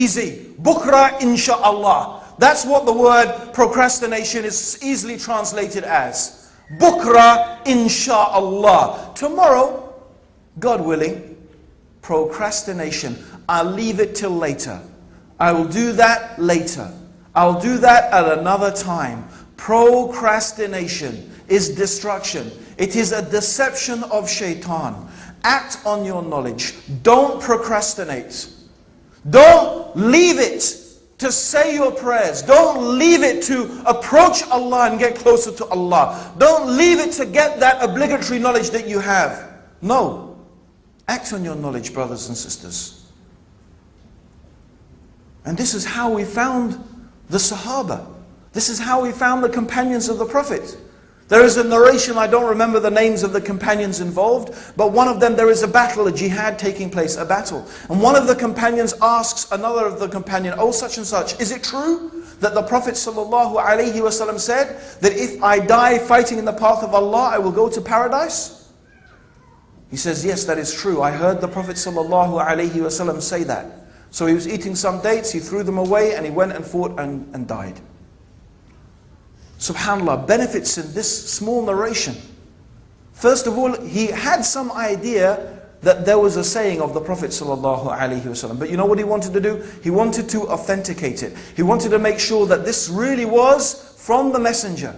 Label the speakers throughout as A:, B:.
A: easy. Bukra insha'Allah. That's what the word procrastination is easily translated as. Bukra insha'Allah. Tomorrow, God willing, procrastination. I'll leave it till later. I will do that later. I'll do that at another time. Procrastination is destruction. It is a deception of shaitan. Act on your knowledge. Don't procrastinate. Don't leave it to say your prayers. Don't leave it to approach Allah and get closer to Allah. Don't leave it to get that obligatory knowledge that you have. No. Act on your knowledge, brothers and sisters. And this is how we found the Sahaba. This is how we found the companions of the Prophet. There is a narration, I don't remember the names of the companions involved, but one of them, there is a battle, a jihad taking place, a battle. And one of the companions asks another of the companion, oh such and such, is it true that the Prophet ﷺ said that if I die fighting in the path of Allah, I will go to paradise? He says, yes, that is true. I heard the Prophet ﷺ say that. So he was eating some dates, he threw them away, and he went and fought and died. SubhanAllah, benefits in this small narration. First of all, he had some idea that there was a saying of the Prophet ﷺ. But you know what he wanted to do? He wanted to authenticate it. He wanted to make sure that this really was from the messenger.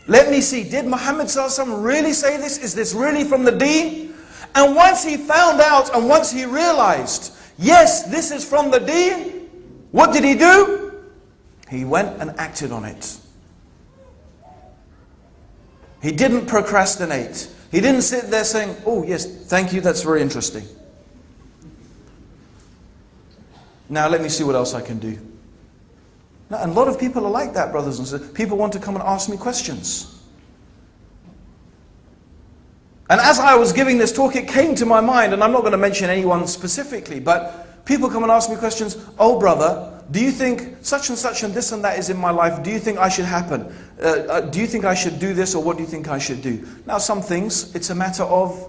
A: Let me see, did Muhammad ﷺ really say this? Is this really from the deen? And once he found out and once he realized, yes, this is from the deen, what did he do? He went and acted on it. He didn't procrastinate. He didn't sit there saying, oh yes, thank you, that's very interesting. Now let me see what else I can do. Now, and a lot of people are like that, brothers and sisters. People want to come and ask me questions. And as I was giving this talk, it came to my mind, and I'm not going to mention anyone specifically, but people come and ask me questions. Oh brother, do you think such and this and that is in my life? Do you think I should happen? Do you think I should do this, or what do you think I should do? Now some things, it's a matter of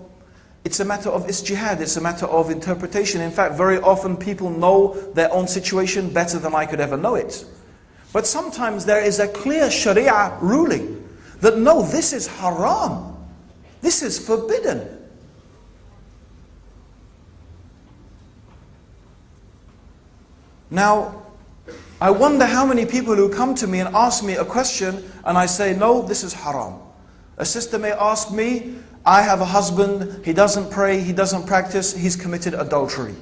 A: ijtihad, it's a matter of interpretation. In fact, very often people know their own situation better than I could ever know it. But sometimes there is a clear Sharia ruling that no, this is haram. This is forbidden. Now, I wonder how many people who come to me and ask me a question and I say, no, this is haram. A sister may ask me, I have a husband, he doesn't pray, he doesn't practice, he's committed adultery.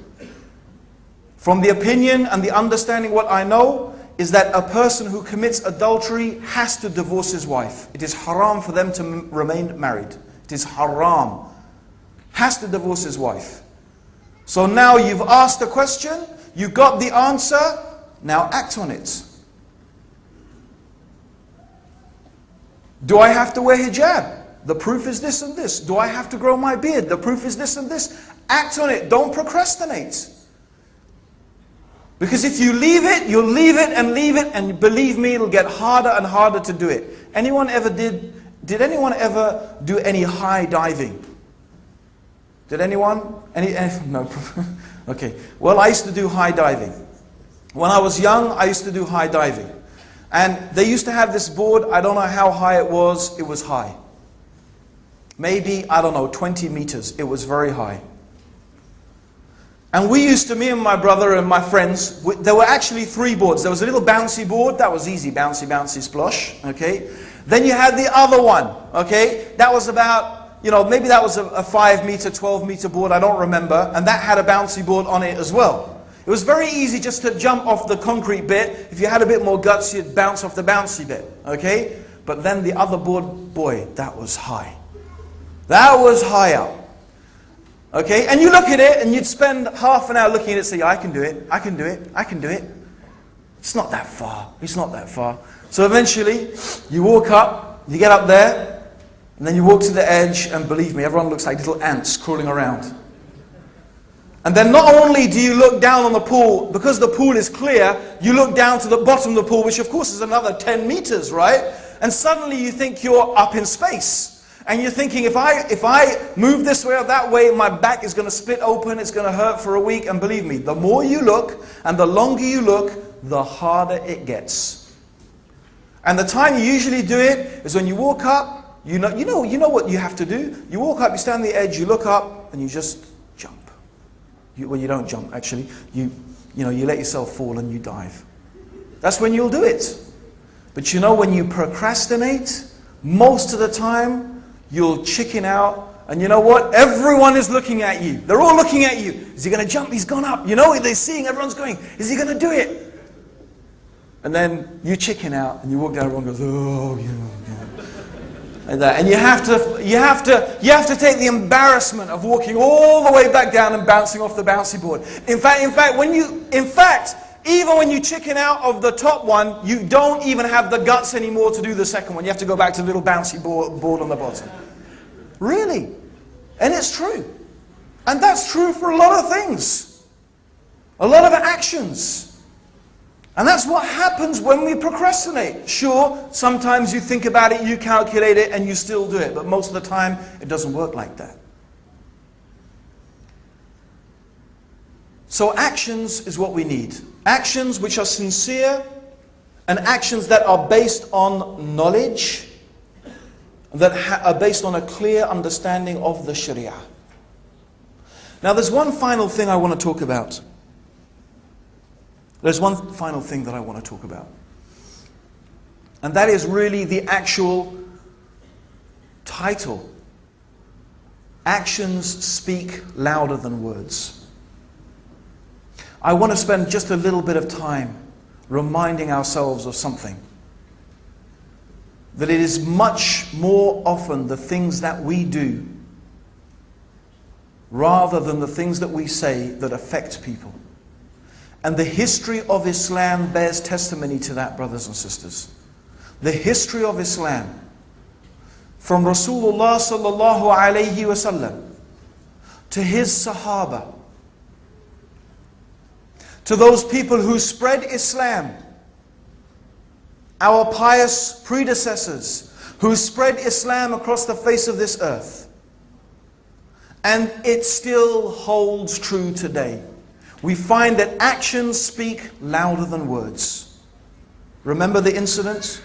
A: From the opinion and the understanding, what I know is that a person who commits adultery has to divorce his wife. It is haram for them to remain married. It is haram. Has to divorce his wife. So now you've asked a question, you got the answer, now act on it. Do I have to wear hijab? The proof is this and this. Do I have to grow my beard? The proof is this and this. Act on it. Don't procrastinate. Because if you leave it, you'll leave it, and believe me, it'll get harder and harder to do it. Anyone ever did anyone ever do any high diving? Did anyone? No. Okay. Well, I used to do high diving. When I was young, I used to do high diving. And they used to have this board, I don't know how high it was high. Maybe, I don't know, 20 meters. It was very high. And we used to, me and my brother and my friends, there were actually 3 boards. There was a little bouncy board, that was easy, bouncy, bouncy, splosh, okay? Then you had the other one, okay? That was about, maybe that was a 5 meter, 12 meter board, I don't remember. And that had a bouncy board on it as well. It was very easy just to jump off the concrete bit. If you had a bit more guts, you'd bounce off the bouncy bit, okay? But then the other board, boy, that was high. That was high up. Okay, and you look at it and you'd spend half an hour looking at it and say, I can do it, I can do it, I can do it. It's not that far, it's not that far. So eventually, you walk up, you get up there, and then you walk to the edge, and believe me, everyone looks like little ants crawling around. And then not only do you look down on the pool, because the pool is clear, you look down to the bottom of the pool, which of course is another 10 meters, right? And suddenly you think you're up in space. And you're thinking, if I move this way or that way, my back is going to split open, it's going to hurt for a week. And believe me, the more you look and the longer you look, the harder it gets. And the time you usually do it is when you walk up, you know what you have to do. You walk up, you stand on the edge, you look up, and you just jump. Well, you don't jump, actually. You let yourself fall and you dive. That's when you'll do it. But when you procrastinate, most of the time, you'll chicken out. And you know what? Everyone is looking at you. They're all looking at you. Is he going to jump? He's gone up. They're seeing, everyone's going, is he going to do it? And then you chicken out and you walk down, everyone goes, oh, like that. And you have to take the embarrassment of walking all the way back down and bouncing off the bouncy board. In fact, even when you chicken out of the top one, you don't even have the guts anymore to do the second one. You have to go back to the little bouncy board on the bottom. Really? And it's true. And that's true for a lot of things. A lot of actions. And that's what happens when we procrastinate. Sure, sometimes you think about it, you calculate it, and you still do it. But most of the time, it doesn't work like that. So actions is what we need. Actions which are sincere, and actions that are based on knowledge, that are based on a clear understanding of the Sharia. Now there's one final thing I want to talk about. There's one final thing that I want to talk about. And that is really the actual title. Actions speak louder than words. I want to spend just a little bit of time reminding ourselves of something. That it is much more often the things that we do rather than the things that we say that affect people. And the history of Islam bears testimony to that, brothers and sisters. The history of Islam, from Rasulullah sallallahu alayhi wasallam to his Sahaba, to those people who spread Islam, our pious predecessors who spread Islam across the face of this earth. And it still holds true today. We find that actions speak louder than words. Remember the incident?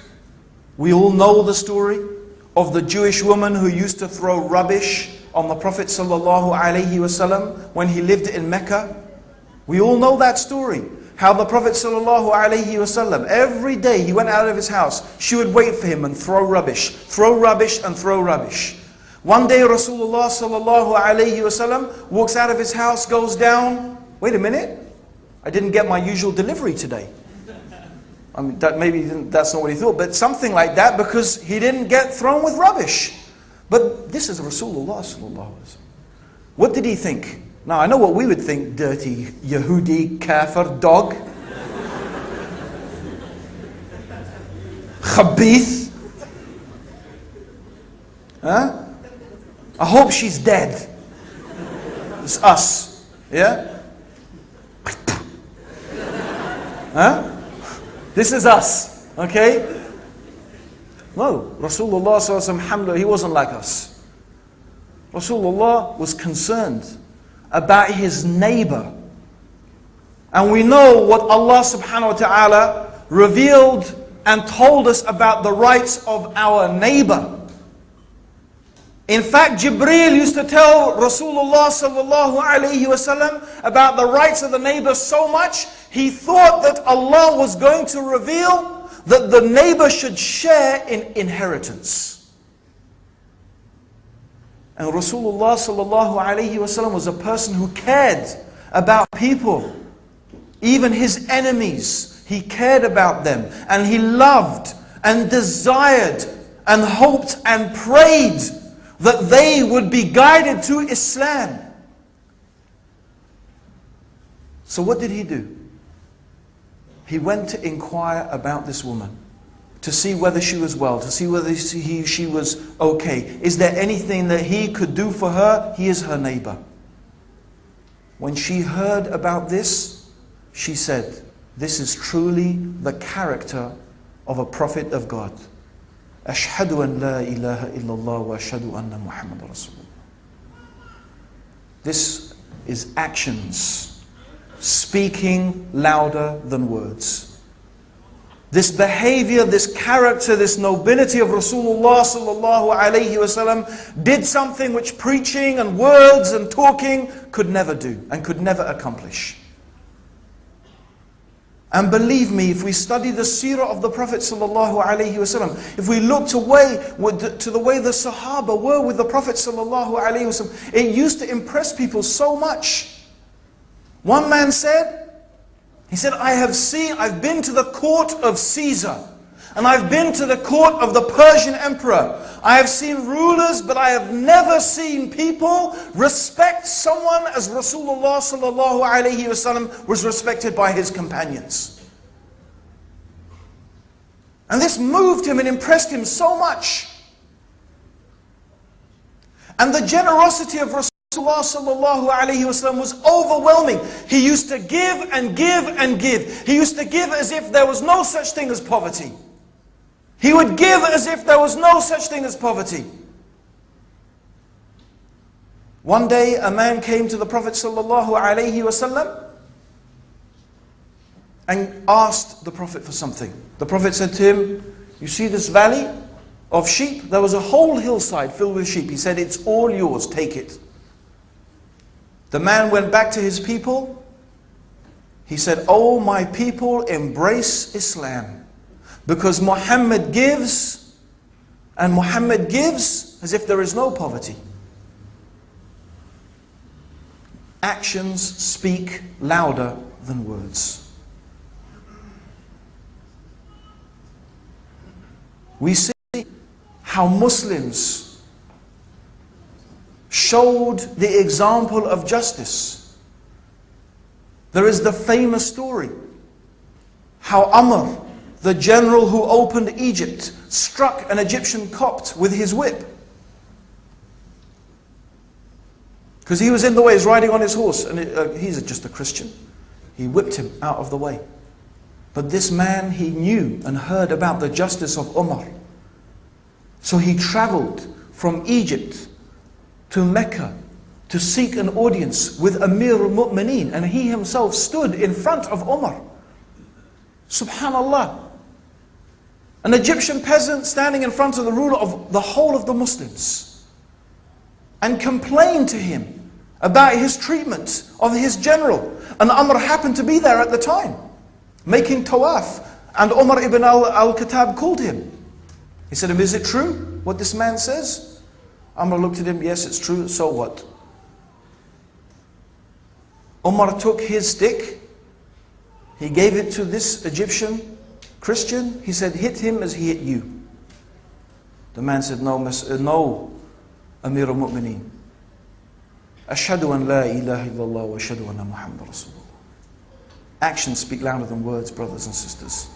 A: We all know the story of the Jewish woman who used to throw rubbish on the Prophet ﷺ when he lived in Mecca. We all know that story. How the Prophet ﷺ, every day he went out of his house, she would wait for him and throw rubbish and throw rubbish. One day Rasulullah ﷺ walks out of his house, goes down. Wait a minute, I didn't get my usual delivery today. I mean, that's not what he thought, but something like that, because he didn't get thrown with rubbish. But this is Rasulullah sallallahu alaihi wasallam. What did he think? Now I know what we would think: dirty Yahudi, kafir, dog, khabith. Huh? I hope she's dead. It's us, yeah. Huh? This is us, okay? No, Rasulullah sallallahu alaihi wasallam, he wasn't like us. Rasulullah was concerned about his neighbor. And we know what Allah subhanahu wa ta'ala revealed and told us about the rights of our neighbor. In fact, Jibreel used to tell Rasulullah sallallahu alayhi wasallam about the rights of the neighbor so much, he thought that Allah was going to reveal that the neighbor should share in inheritance. And Rasulullah sallallahu alayhi wasallam was a person who cared about people. Even his enemies, he cared about them. And he loved and desired and hoped and prayed that they would be guided to Islam. So what did he do? He went to inquire about this woman, to see whether she was well, to see whether she was okay. Is there anything that he could do for her? He is her neighbor. When she heard about this, she said, this is truly the character of a prophet of God. Ashhadu an la ilaha illallah wa ashhadu anna Muhammad Rasulullah. This is actions speaking louder than words. This behavior, this character, this nobility of Rasulullah sallallahu alayhi wasallam did something which preaching and words and talking could never do and could never accomplish. And believe me, if we study the seerah of the Prophet sallallahu alaihi wasallam, if we look to the way the Sahaba were with the Prophet sallallahu alaihi wasallam, it used to impress people so much. One man said, I've been to the court of Caesar, and I've been to the court of the Persian emperor. I have seen rulers, but I have never seen people respect someone as Rasulullah sallallahu alaihi wasallam was respected by his companions. And this moved him and impressed him so much. And the generosity of Rasulullah sallallahu alaihi wasallam was overwhelming. He used to give and give and give. He used to give as if there was no such thing as poverty. He would give as if there was no such thing as poverty. One day a man came to the Prophet sallallahu alaihi wasallam and asked the Prophet for something. The Prophet said to him, you see this valley of sheep? There was a whole hillside filled with sheep. He said, it's all yours, take it. The man went back to his people. He said, oh my people, embrace Islam. Because Muhammad gives, and Muhammad gives as if there is no poverty. Actions speak louder than words. We see how Muslims showed the example of justice. There is the famous story how Amr, the general who opened Egypt, struck an Egyptian Copt with his whip. Because he was in the way, he's riding on his horse, and he's just a Christian. He whipped him out of the way. But this man, he knew and heard about the justice of Umar. So he traveled from Egypt to Mecca to seek an audience with Amir al-Mu'mineen, and he himself stood in front of Umar. Subhanallah. An Egyptian peasant standing in front of the ruler of the whole of the Muslims and complained to him about his treatment of his general. And Amr happened to be there at the time, making tawaf. And Umar ibn al-Khattab called him. He said to him, is it true what this man says? Amr looked at him, yes, it's true, so what? Umar took his stick, he gave it to this Egyptian Christian. He said, hit him as he hit you. The man said, no, Amir al-Mu'mineen. Ashhadu an la ilaha illallah wa ashhadu anna Muhammad Rasulullah. Actions speak louder than words, brothers and sisters.